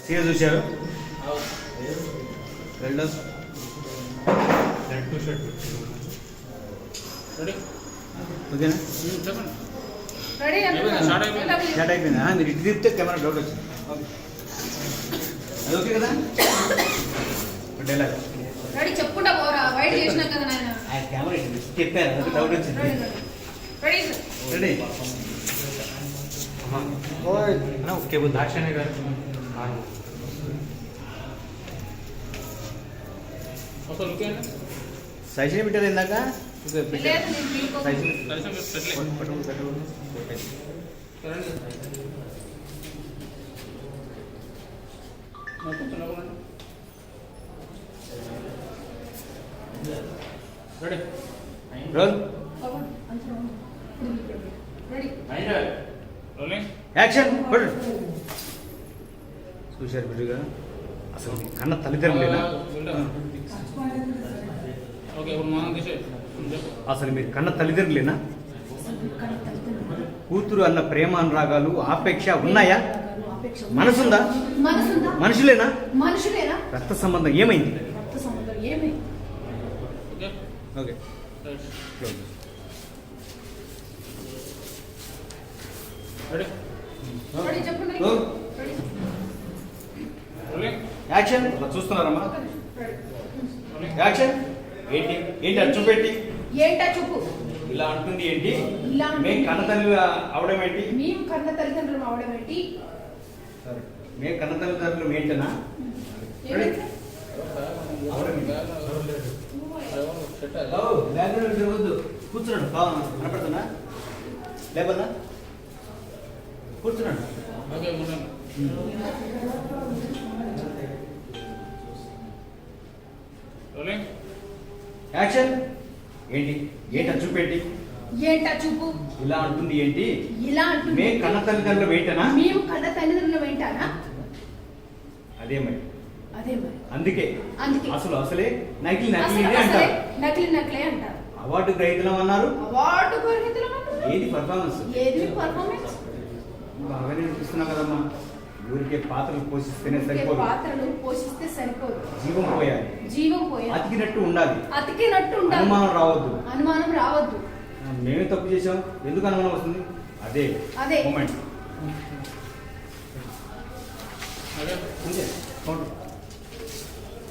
serious చూశారు రెండు ఓకేనా స్టార్ట్ అయిపోయిందా మీరు ఇటు తిప్పితే కెమెరా డౌట్ వచ్చింది అది ఓకే కదా డైలాగ్ రెడీ చెప్పుకుంటా పోరా వైట్ చేసినా కదా నాయన కెమెరా చెప్పారు అది డౌట్ వచ్చింది రెడీ రెడీ उसके वो दार्शन है घर సైజుని పెట్టారు ఇందాక రోల్ యాక్షన్ చూశారు బిడ్డగా అసలు కన్న తల్లిదండ్రులేనా అసలు మీరు కన్న తల్లిదండ్రులేనా కూతురు అన్న ప్రేమ అనురాగాలు ఆపేక్ష ఉన్నాయా మనసుందా మనుషులేనా రక్త సంబంధం ఏమైంది ఓకే యాక్షన్ చూస్తున్నారమ్మా యాక్షన్ ఏంటి ఏంటి అది చూపెట్టి ఏంటా చూపు ఇలా అంటుంది ఏంటి మేము కన్న తల్లి అవడం ఏంటి మేము కన్న తల్లిదండ్రులు అవడం ఏంటి సరే మేము కన్న తల్లిదండ్రులు ఏంటనా తిరగద్దు కూర్చున్నాడు కనపడుతున్నా లేపన్నా కూర్చున్నాడు యాక్షన్ ఏంటి ఏంటా చూపెట్టి ఏంటా చూపు ఇలా అంటుంది ఏంటి ఇలా అంటుంది మేము కన్న తల్లిదండ్రులు ఏంటనా మేము కన్న తల్లిదండ్రులు ఏంటానా అదే మరి అందుకే అసలే నకిలీ అంటారు నకిలీ అంటారు అవార్డు గ్రహీతలం అన్నారు ఏది పర్ఫార్మెన్స్ బాగానే అనిపిస్తున్నా కదమ్మా ఊరికే పాత్రలు పోషిస్తేనే సరిపోదు జీవం పోయాలి అతికినట్టు ఉండాలి అనుమానం రావద్దు మేమే తప్పు చేసాం ఎందుకు అనుమానం వస్తుంది అదే మూమెంట్